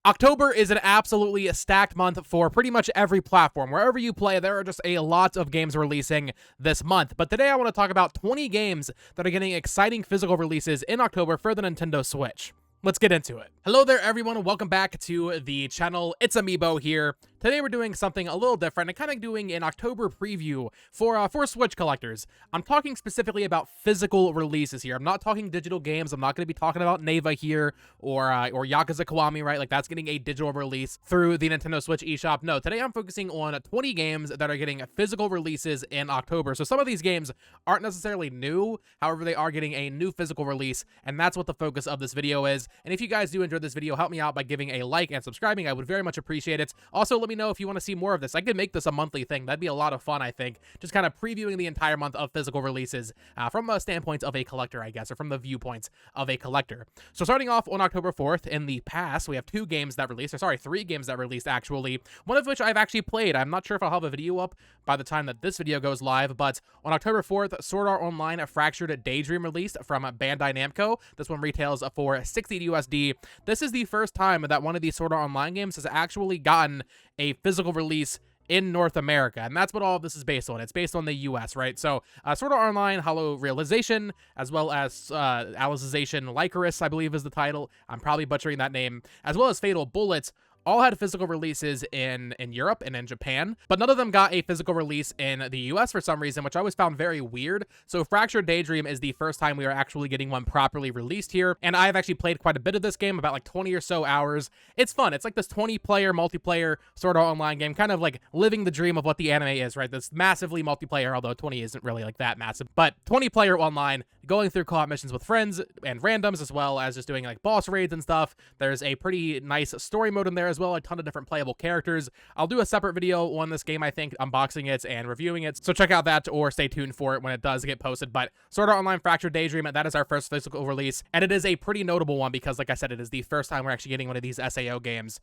October is an absolutely stacked month for pretty much every platform. Wherever you play, there are just a lot of games releasing this month. But today I want to talk about 20 games that are getting exciting physical releases in October for the Nintendo Switch. Let's get into it. Hello there, everyone, and welcome back to the channel. It's Amiibo here. Today we're doing something a little different and kind of doing an October preview for Switch collectors. I'm talking specifically about physical releases here. I'm not talking digital games. I'm not going to be talking about Neva here or Yakuza Kiwami, right? Like that's getting a digital release through the Nintendo Switch eShop. No, today I'm focusing on 20 games that are getting physical releases in October. So some of these games aren't necessarily new. However, they are getting a new physical release, and that's what the focus of this video is. And if you guys do enjoy this video, help me out by giving a like and subscribing. I would very much appreciate it. Also, let me know if you want to see more of this. I could make this a monthly thing. That'd be a lot of fun, I think. Just kind of previewing the entire month of physical releases from a standpoint of a collector, I guess, or from the viewpoints of a collector. So starting off on October 4th, in the past, we have 3 games that released, actually. One of which I've actually played. I'm not sure if I'll have a video up by the time that this video goes live, but on October 4th, Sword Art Online Fractured Daydream released from Bandai Namco. This one retails for $60 USD. This is the first time that one of these Sword Art Online games has actually gotten a physical release in North America, and that's what all of this is based on. It's based on the US, right? So Sword Art Online Hollow Realization, as well as Alicization Lycoris, I believe is the title. I'm probably butchering that name, as well as Fatal Bullet, all had physical releases in Europe and in Japan, but none of them got a physical release in the US for some reason, which I always found very weird. So Fractured Daydream is the first time we are actually getting one properly released here, and I've actually played quite a bit of this game, about like 20 or so hours. It's fun. It's like this 20-player multiplayer Sword Art Online game, kind of like living the dream of what the anime is, right? This massively multiplayer, although 20 isn't really like that massive, but 20-player online, going through co-op missions with friends and randoms, as well as just doing like boss raids and stuff. There's a pretty nice story mode in there as well, a ton of different playable characters. I'll do a separate video on this game, I think, unboxing it and reviewing it, so check out that or stay tuned for it when it does get posted. But Sword Art Online Fractured Daydream, that is our first physical release, and it is a pretty notable one because, like I said, it is the first time we're actually getting one of these SAO games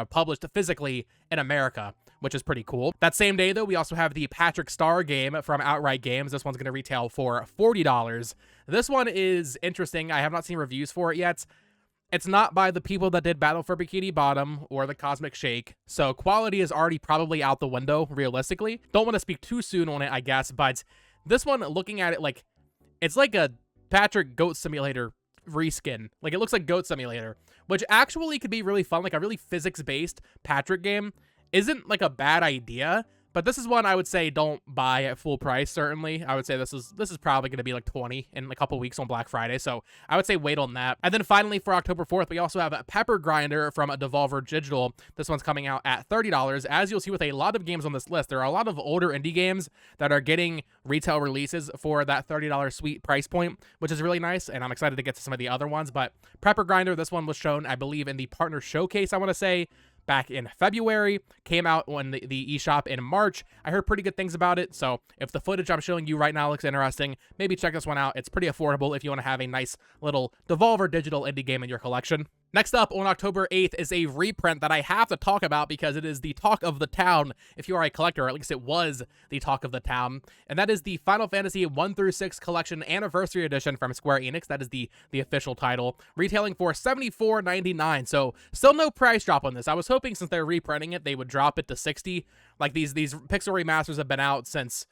published physically in America, which is pretty cool. That same day, though, we also have the Patrick Star game from Outright Games. This one's going to retail for $40. This one is interesting. I have not seen reviews for it yet. It's not by the people that did Battle for Bikini Bottom or the Cosmic Shake, so quality is already probably out the window, realistically. Don't want to speak too soon on it, I guess, but this one, looking at it, like, it's like a Patrick Goat Simulator reskin. Like, it looks like Goat Simulator, which actually could be really fun. Like, a really physics-based Patrick game isn't, like, a bad idea. But this is one I would say don't buy at full price, certainly. I would say this is probably going to be like 20 in a couple weeks on Black Friday, so I would say wait on that. And then finally, for October 4th, we also have Pepper Grinder from Devolver Digital. This one's coming out at $30. As you'll see with a lot of games on this list, there are a lot of older indie games that are getting retail releases for that $30 sweet price point, which is really nice, and I'm excited to get to some of the other ones. But Pepper Grinder, this one was shown, I believe, in the partner showcase, I want to say, back in February, came out on the eShop in March. I heard pretty good things about it, so if the footage I'm showing you right now looks interesting, maybe check this one out. It's pretty affordable if you want to have a nice little Devolver Digital indie game in your collection. Next up, on October 8th, is a reprint that I have to talk about because it is the talk of the town, if you are a collector, or at least it was the talk of the town, and that is the Final Fantasy 1-6 Collection Anniversary Edition from Square Enix. That is the official title, retailing for $74.99, so still no price drop on this. I was hoping since they're reprinting it, they would drop it to $60. Like, these pixel remasters have been out since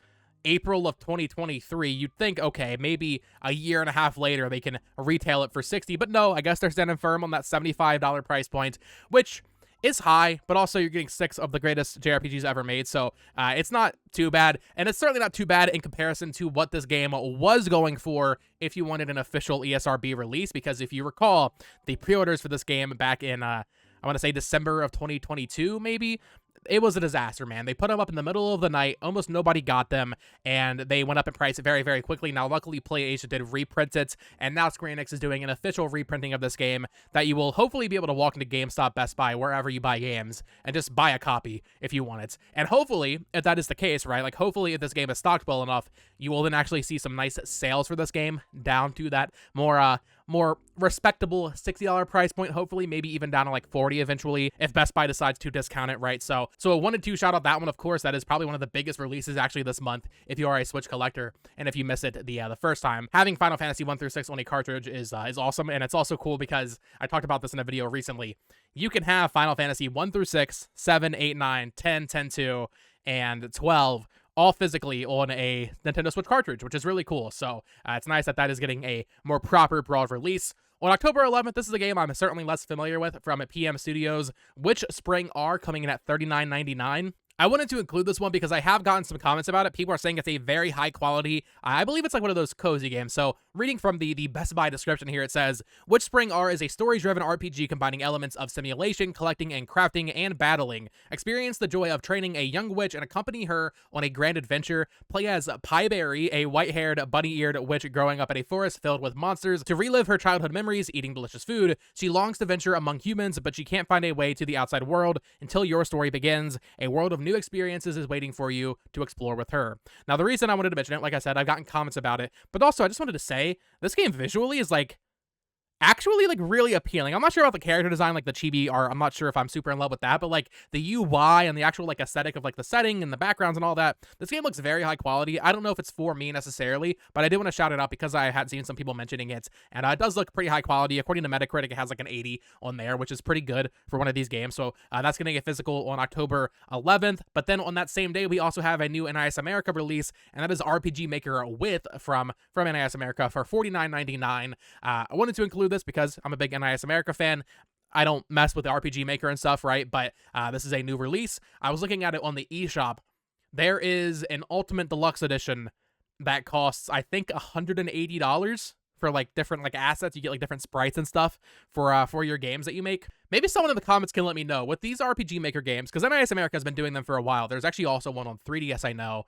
April of 2023. You'd think, okay, maybe a year and a half later they can retail it for $60, but no, I guess they're standing firm on that $75 price point, which is high, but also you're getting 6 of the greatest JRPGs ever made, so it's not too bad, and it's certainly not too bad in comparison to what this game was going for if you wanted an official ESRB release, because if you recall, the pre-orders for this game back in, I want to say December of 2022, maybe, it was a disaster, man. They put them up in the middle of the night. Almost nobody got them, and they went up in price very, very quickly. Now, luckily, PlayAsia did reprint it, and now Square Enix is doing an official reprinting of this game that you will hopefully be able to walk into GameStop, Best Buy, wherever you buy games, and just buy a copy if you want it. And hopefully, if that is the case, right, like hopefully if this game is stocked well enough, you will then actually see some nice sales for this game down to that more more respectable $60 price point, hopefully, maybe even down to like 40 eventually if Best Buy decides to discount it, right? So a 1 and 2 shout out that one, of course. That is probably one of the biggest releases actually this month if you are a Switch collector, and if you miss it the first time. Having Final Fantasy 1 through 6 on a cartridge is awesome, and it's also cool because I talked about this in a video recently. You can have Final Fantasy 1 through 6, 7, 8, 9, 10, 10-2, and 12 all physically on a Nintendo Switch cartridge, which is really cool. So it's nice that that is getting a more proper, broad release. On October 11th, this is a game I'm certainly less familiar with from PM Studios, Witch Spring R, coming in at $39.99. I wanted to include this one because I have gotten some comments about it. People are saying it's a very high quality. I believe it's like one of those cozy games. So reading from the Best Buy description here, it says, Witch Spring R is a story-driven RPG combining elements of simulation, collecting, and crafting, and battling. Experience the joy of training a young witch and accompany her on a grand adventure. Play as Pieberry, a white-haired, bunny-eared witch growing up in a forest filled with monsters. To relive her childhood memories, eating delicious food, she longs to venture among humans, but she can't find a way to the outside world until your story begins. A world of new experiences is waiting for you to explore with her. Now, the reason I wanted to mention it, like I said, I've gotten comments about it, but also I just wanted to say this game visually is like actually like really appealing. I'm not sure about the character design, like the chibi art. I'm not sure if I'm super in love with that, but like the UI and the actual like aesthetic of like the setting and the backgrounds and all that, this game looks very high quality. I don't know if it's for me necessarily, but I did want to shout it out because I had seen some people mentioning it, and it does look pretty high quality. According to Metacritic, it has like an 80 on there, which is pretty good for one of these games. So that's going to get physical on October 11th. But then on that same day, we also have a new NIS America release, and that is RPG Maker With from NIS America for $49.99. I wanted to include this because I'm a big NIS America fan. I don't mess with the RPG Maker and stuff, right? But this is a new release. I was looking at it on the eShop. There is an Ultimate Deluxe Edition that costs, I think, $180 for like different like assets. You get like different sprites and stuff for your games that you make. Maybe someone in the comments can let me know with these RPG Maker games, because NIS America has been doing them for a while. There's actually also one on 3DS, I know.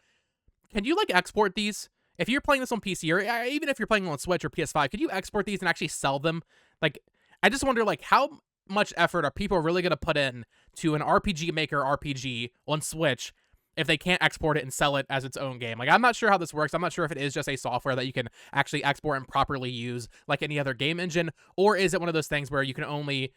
Can you like export these? If you're playing this on PC, or even if you're playing on Switch or PS5, could you export these and actually sell them? Like, I just wonder, like, how much effort are people really going to put in to an RPG Maker RPG on Switch if they can't export it and sell it as its own game? Like, I'm not sure how this works. I'm not sure if it is just a software that you can actually export and properly use like any other game engine, or is it one of those things where you can only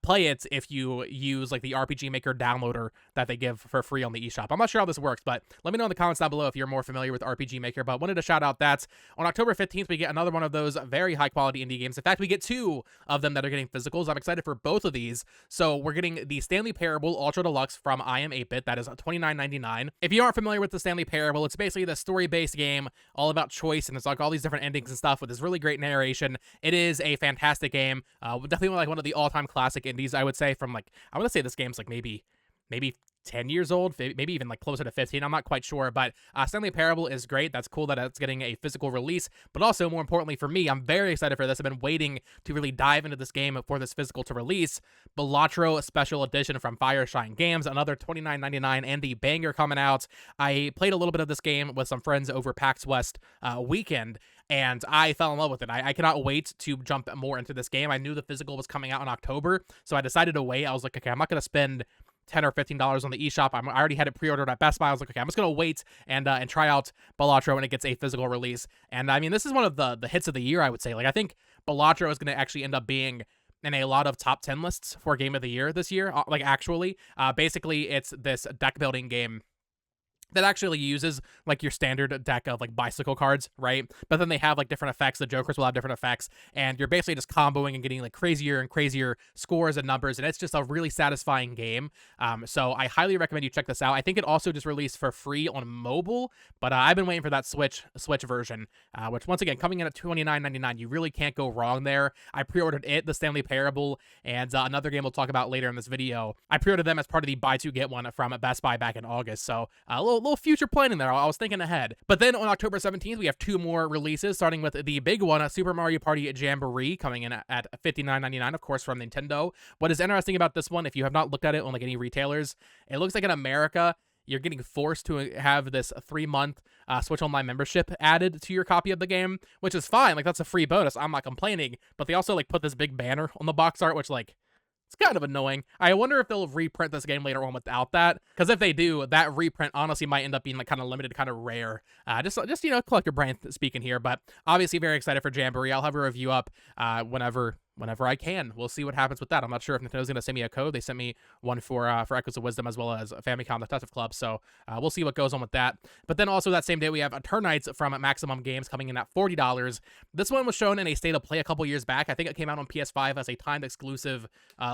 play it if you use like the RPG Maker downloader that they give for free on the eShop. I'm not sure how this works, but let me know in the comments down below if you're more familiar with RPG Maker. But wanted to shout out that on October 15th, we get another one of those very high quality indie games. In fact, we get two of them that are getting physicals. I'm excited for both of these. So we're getting the Stanley Parable Ultra Deluxe from I Am 8-Bit. That is $29.99. If you aren't familiar with the Stanley Parable, it's basically the story-based game all about choice, and it's like all these different endings and stuff with this really great narration. It is a fantastic game. Definitely like one of the all-time classic indies, I would say, from like, I want to say this game's like maybe 10 years old, maybe even like closer to 15. I'm not quite sure, but Stanley Parable is great. That's cool that it's getting a physical release, but also more importantly for me, I'm very excited for this. I've been waiting to really dive into this game for this physical to release. Balatro Special Edition from Fireshine Games, another $29.99 and the banger coming out. I played a little bit of this game with some friends over PAX West weekend, and I fell in love with it. I cannot wait to jump more into this game. I knew the physical was coming out in October, so I decided to wait. I was like, okay, I'm not going to spend $10 or $15 on the eShop. I already had it pre-ordered at Best Buy. I was like, okay, I'm just gonna wait and try out Balatro when it gets a physical release. And I mean, this is one of the hits of the year, I would say. Like, I think Balatro is gonna actually end up being in a lot of top 10 lists for Game of the Year this year. Like, actually, basically, it's this deck building game that actually uses like your standard deck of like bicycle cards, right? But then they have like different effects. The Jokers will have different effects, and you're basically just comboing and getting like crazier and crazier scores and numbers, and it's just a really satisfying game. So I highly recommend you check this out. I think it also just released for free on mobile, but I've been waiting for that Switch version, which once again coming in at $29.99. You really can't go wrong there. I pre-ordered it, the Stanley Parable, and another game we'll talk about later in this video. I pre-ordered them as part of the buy two get one from Best Buy back in August. So a little future planning there. I was thinking ahead. But then on October 17th, we have two more releases, starting with the big one, Super Mario Party Jamboree, coming in at $59.99, of course, from Nintendo. What is interesting about this one, if you have not looked at it on like any retailers, it looks like in America, you're getting forced to have this 3-month Switch Online membership added to your copy of the game, which is fine. Like, that's a free bonus. I'm not complaining. But they also like put this big banner on the box art, which like, It's kind of annoying. I wonder if they'll reprint this game later on without that, because if they do, that reprint honestly might end up being like kind of limited, kind of rare. Just you know, collector brand speaking here, but obviously very excited for Jambur. I'll have a review up whenever I can. We'll see what happens with that. I'm not sure if Nintendo's gonna send me a code. They sent me one for Echoes of Wisdom as well as Famicom Detective Club, so we'll see what goes on with that. But then also that same day we have Eternights from Maximum Games coming in at $40. This one was shown in a state of play a couple years back. I think it came out on PS5 as a timed exclusive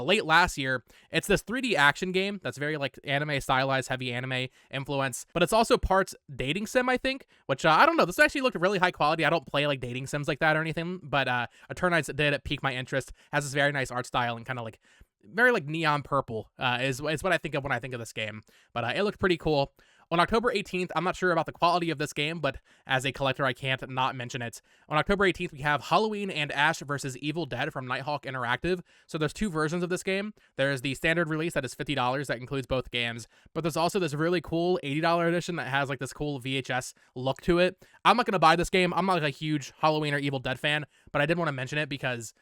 late last year. It's this 3D action game that's very like anime stylized, heavy anime influence, but it's also parts dating sim, I think, which I don't know. This actually looked really high quality. I don't play like dating sims like that or anything, but Eternights did pique my interest. Has this very nice art style and kind of like very like neon purple is what I think of when I think of this game. But it looked pretty cool. On October 18th, I'm not sure about the quality of this game, but as a collector, I can't not mention it. On October 18th, we have Halloween and Ash versus Evil Dead from Nighthawk Interactive. So there's two versions of this game. There's the standard release that is $50 that includes both games, but there's also this really cool $80 edition that has like this cool VHS look to it. I'm not going to buy this game. I'm not like a huge Halloween or Evil Dead fan, but I did want to mention it because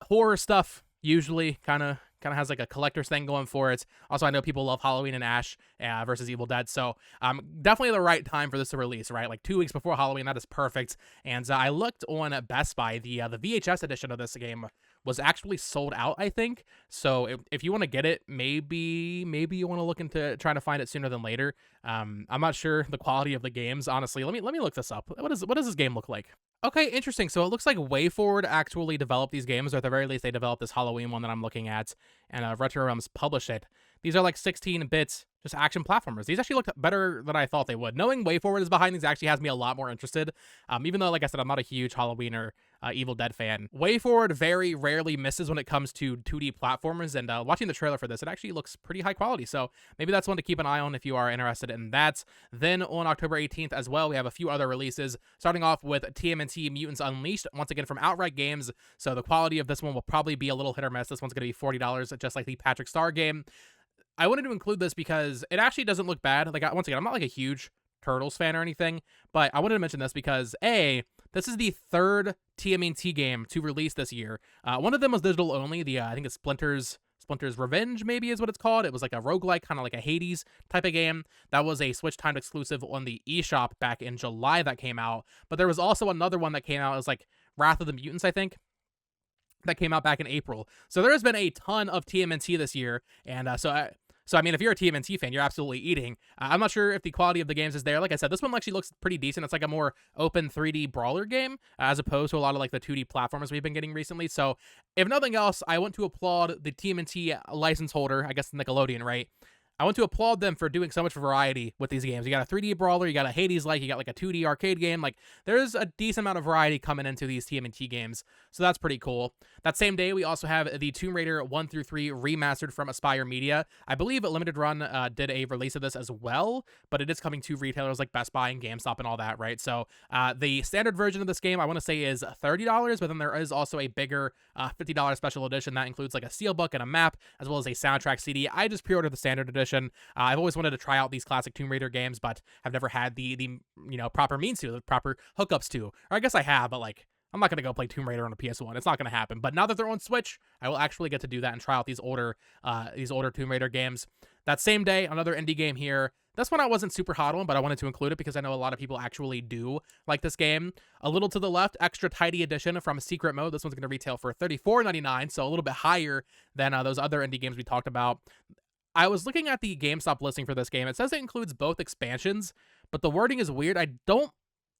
horror stuff usually kind of has like a collector's thing going for it. Also, I know people love Halloween and Ash versus Evil Dead, so definitely the right time for this to release, right? Like 2 weeks before Halloween, that is perfect. And I looked on Best Buy, the VHS edition of this game was actually sold out, I think. So if you want to get it, maybe you want to look into trying to find it sooner than later. I'm not sure the quality of the games, honestly. Let me look this up. What does this game look like? Okay, interesting. So it looks like WayForward actually developed these games, or at the very least, they developed this Halloween one that I'm looking at, and Retro Realms published it. These are like 16-bit just action platformers. These actually look better than I thought they would. Knowing WayForward is behind these actually has me a lot more interested, even though, like I said, I'm not a huge Halloween or Evil Dead fan. WayForward very rarely misses when it comes to 2D platformers, and watching the trailer for this, it actually looks pretty high quality, so maybe that's one to keep an eye on if you are interested in that. Then on October 18th as well, we have a few other releases, starting off with TMNT Mutants Unleashed, once again from Outright Games, so the quality of this one will probably be a little hit or miss. This one's going to be $40, just like the Patrick Star game. I wanted to include this because it actually doesn't look bad. Like, once again, I'm not like a huge Turtles fan or anything, but I wanted to mention this because this is the third TMNT game to release this year. One of them was digital only. I think it's Splinter's Revenge, maybe is what it's called. It was like a roguelike, kind of like a Hades type of game. That was a Switch timed exclusive on the eShop back in July that came out. But there was also another one that came out. It was like Wrath of the Mutants, I think, that came out back in April. So there has been a ton of TMNT this year, and so I mean, if you're a TMNT fan, you're absolutely eating. I'm not sure if the quality of the games is there. Like I said, this one actually looks pretty decent. It's like a more open 3D brawler game, as opposed to a lot of like the 2D platformers we've been getting recently. So if nothing else, I want to applaud the TMNT license holder, I guess Nickelodeon, right? I want to applaud them for doing so much variety with these games. You got a 3D brawler, you got a Hades-like, you got like a 2D arcade game. Like, there's a decent amount of variety coming into these TMNT games, so that's pretty cool. That same day, we also have the Tomb Raider 1 through 3 remastered from Aspyr Media. I believe Limited Run did a release of this as well, but it is coming to retailers like Best Buy and GameStop and all that, right? So the standard version of this game, I want to say, is $30, but then there is also a bigger $50 special edition that includes like a steelbook and a map, as well as a soundtrack CD. I just pre-ordered the standard edition. I've always wanted to try out these classic Tomb Raider games, but have never had the proper means to, the proper hookups to. Or I guess I have, but like, I'm not going to go play Tomb Raider on a PS1. It's not going to happen. But now that they're on Switch, I will actually get to do that and try out these older Tomb Raider games. That same day, another indie game here. This one I wasn't super hot on, but I wanted to include it because I know a lot of people actually do like this game. A little to the left, Extra Tidy Edition from Secret Mode. This one's going to retail for $34.99, so a little bit higher than those other indie games we talked about. I was looking at the GameStop listing for this game. It says it includes both expansions, but the wording is weird. I don't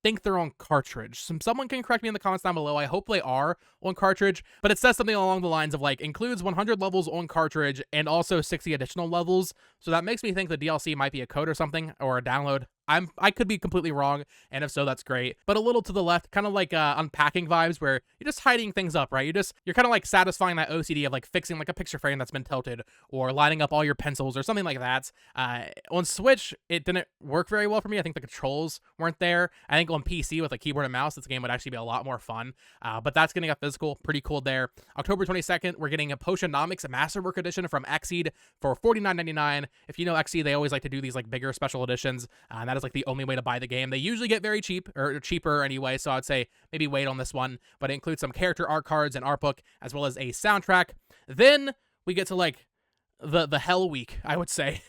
think they're on cartridge. Someone can correct me in the comments down below. I hope they are on cartridge, but it says something along the lines of like includes 100 levels on cartridge and also 60 additional levels. So that makes me think the DLC might be a code or something, or a download. I could be completely wrong, and if so, that's great. But a little to the left, kind of like unpacking vibes, where you're just hiding things up, right? You're kind of like satisfying that OCD of like fixing like a picture frame that's been tilted, or lining up all your pencils, or something like that. On Switch, it didn't work very well for me. I think the controls weren't there. I think on PC with a keyboard and mouse, this game would actually be a lot more fun. But that's getting up physical, pretty cool there. October 22nd, we're getting a Potionomics Masterwork Edition from Xseed for $49.99. If you know Xseed, they always like to do these like bigger special editions, and that is like the only way to buy the game. They usually get very cheap, or cheaper anyway, so I'd say maybe wait on this one, but it includes some character art cards and art book, as well as a soundtrack. Then we get to like the hell week, I would say.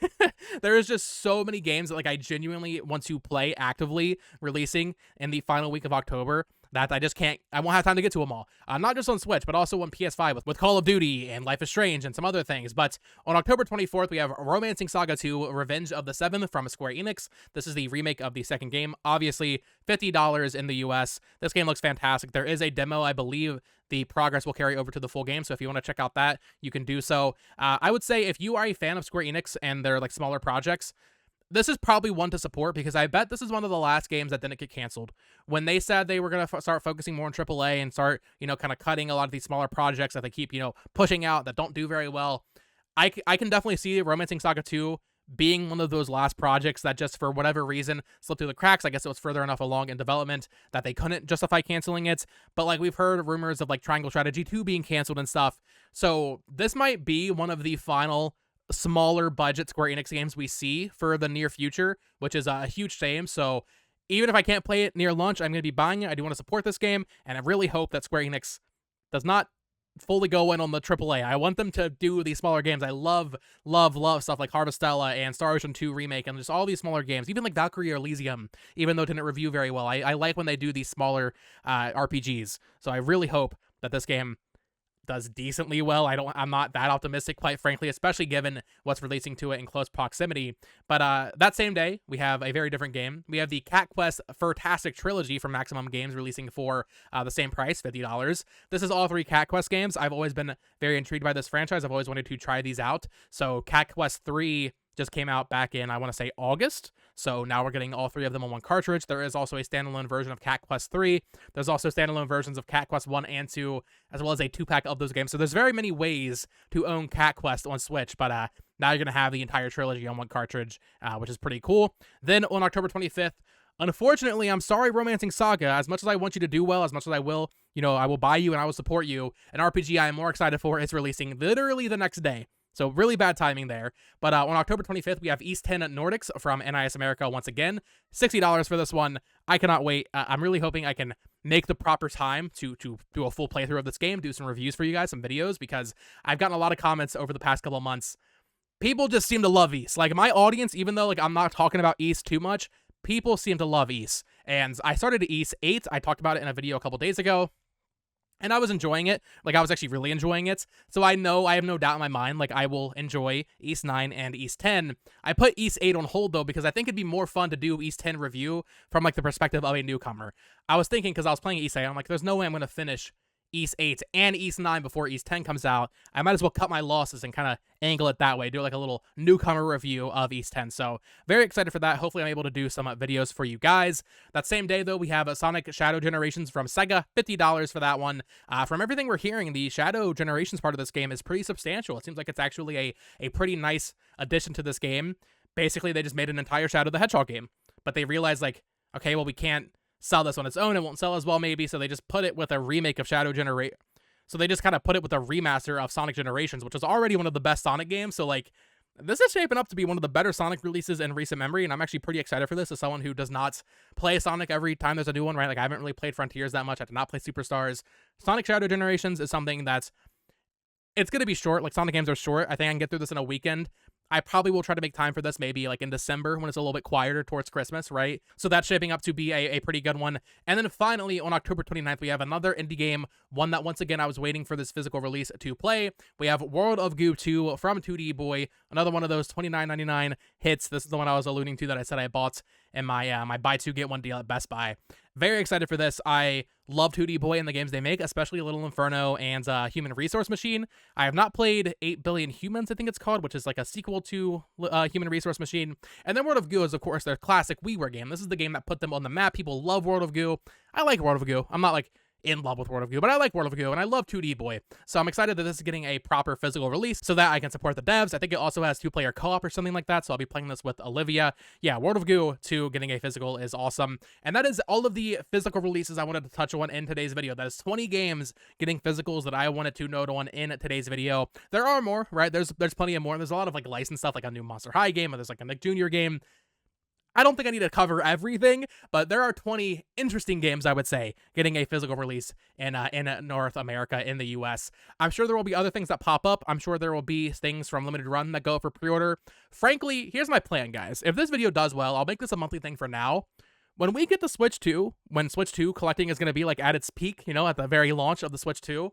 There is just so many games that like I genuinely want to play actively releasing in the final week of October that I just can't, I won't have time to get to them all. Not just on Switch, but also on PS5 with Call of Duty and Life is Strange and some other things. But on October 24th, we have Romancing Saga 2, Revenge of the Seventh from Square Enix. This is the remake of the second game. Obviously, $50 in the US. This game looks fantastic. There is a demo, I believe the progress will carry over to the full game, so if you want to check out that, you can do so. I would say if you are a fan of Square Enix and their like smaller projects, this is probably one to support because I bet this is one of the last games that didn't get canceled. When they said they were going to start focusing more on AAA and start, kind of cutting a lot of these smaller projects that they keep, pushing out that don't do very well, I can definitely see Romancing Saga 2 being one of those last projects that just for whatever reason slipped through the cracks. I guess it was further enough along in development that they couldn't justify canceling it. But like we've heard rumors of like Triangle Strategy 2 being canceled and stuff. So this might be one of the final smaller budget Square Enix games we see for the near future, which is a huge shame. So even if I can't play it near launch, I'm going to be buying it. I do want to support this game, and I really hope that Square Enix does not fully go in on the AAA. I want them to do these smaller games. I love stuff like Harvestella and Star Ocean 2 Remake and just all these smaller games, even like Valkyrie Elysium, even though it didn't review very well. I like when they do these smaller RPGs. So I really hope that this game does decently well. I'm not that optimistic, quite frankly, especially given what's releasing to it in close proximity. But that same day, we have a very different game. We have the Cat Quest Fantastic Trilogy from Maximum Games releasing for the same price, $50. This is all 3 Cat Quest games. I've always been very intrigued by this franchise. I've always wanted to try these out. So Cat Quest 3 just came out back in, I want to say, August. So now we're getting all 3 of them on one cartridge. There is also a standalone version of Cat Quest 3. There's also standalone versions of Cat Quest 1 and 2, as well as a 2-pack of those games. So there's very many ways to own Cat Quest on Switch, but now you're going to have the entire trilogy on one cartridge, which is pretty cool. Then on October 25th, unfortunately, I'm sorry, Romancing Saga, as much as I want you to do well, as much as I will, I will buy you and I will support you, an RPG I am more excited for is releasing literally the next day. So really bad timing there. But on October 25th, we have East 10 Nordics from NIS America once again. $60 for this one. I cannot wait. I'm really hoping I can make the proper time to do a full playthrough of this game, do some reviews for you guys, some videos, because I've gotten a lot of comments over the past couple of months. People just seem to love East. Like my audience, even though like I'm not talking about East too much, people seem to love East. And I started East 8. I talked about it in a video a couple days ago. And I was enjoying it. Like, I was actually really enjoying it. So I have no doubt in my mind, like, I will enjoy East 9 and East 10. I put East 8 on hold, though, because I think it'd be more fun to do East 10 review from, like, the perspective of a newcomer. I was thinking, because I was playing East 8, I'm like, there's no way I'm going to finish East 8 and East 9 before East 10 comes out. I might as well cut my losses and kind of angle it that way, do like a little newcomer review of East 10. So very excited for that. Hopefully I'm able to do some videos for you guys. That same day, though, we have a Sonic Shadow Generations from Saga, $50 for that one. From everything we're hearing, the Shadow Generations part of this game is pretty substantial. It seems like it's actually a pretty nice addition to this game. Basically, they just made an entire Shadow the Hedgehog game, but they realized, like, okay, well, we can't sell this on its own. It won't sell as well, maybe, so they just put it with a remake of Shadow Generate. So they just kind of put it with a remaster of Sonic Generations, which is already one of the best Sonic games. So, like, this is shaping up to be one of the better Sonic releases in recent memory, and I'm actually pretty excited for this as someone who does not play Sonic every time there's a new one, right? Like, I haven't really played Frontiers that much. I did not play Superstars. Sonic Shadow Generations is something that's, it's going to be short. Like, Sonic games are short. I think I can get through this in a weekend. I probably will try to make time for this maybe like in December when it's a little bit quieter towards Christmas, right? So that's shaping up to be a pretty good one. And then finally, on October 29th, we have another indie game, one that once again I was waiting for this physical release to play. We have World of Goo 2 from 2D Boy, another one of those $29.99 hits. This is the one I was alluding to that I said I bought in my my buy two get one deal at Best Buy. Very excited for this. I love 2D Boy and the games they make, especially Little Inferno and Human Resource Machine. I have not played 8 Billion Humans, I think it's called, which is like a sequel to Human Resource Machine. And then World of Goo is, of course, their classic WiiWare game. This is the game that put them on the map. People love World of Goo. I like World of Goo. I'm not like in love with World of Goo, but I like World of Goo, and I love 2D Boy. So I'm excited that this is getting a proper physical release so that I can support the devs. I think it also has 2-player co-op or something like that, so I'll be playing this with Olivia. Yeah, World of Goo 2 getting a physical is awesome. And that is all of the physical releases I wanted to touch on in today's video. That is 20 games getting physicals that I wanted to note on in today's video. There are more, right? There's plenty of more. There's a lot of like licensed stuff, like a new Monster High game, or there's like a Nick Jr. game. I don't think I need to cover everything, but there are 20 interesting games, I would say, getting a physical release in North America, in the US. I'm sure there will be other things that pop up. I'm sure there will be things from Limited Run that go for pre-order. Frankly, here's my plan, guys. If this video does well, I'll make this a monthly thing for now. When we get the Switch 2, when Switch 2 collecting is going to be like at its peak, you know, at the very launch of the Switch 2,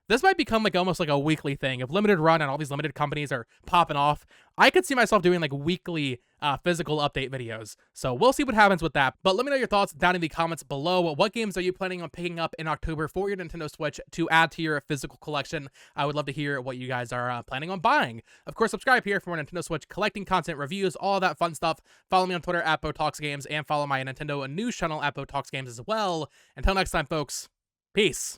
this might become like almost like a weekly thing. If Limited Run and all these limited companies are popping off, I could see myself doing like weekly physical update videos. So we'll see what happens with that. But let me know your thoughts down in the comments below. What games are you planning on picking up in October for your Nintendo Switch to add to your physical collection? I would love to hear what you guys are planning on buying. Of course, subscribe here for more Nintendo Switch collecting content, reviews, all that fun stuff. Follow me on Twitter at BoTalksGames and follow my Nintendo news channel at BoTalksGames as well. Until next time, folks, peace.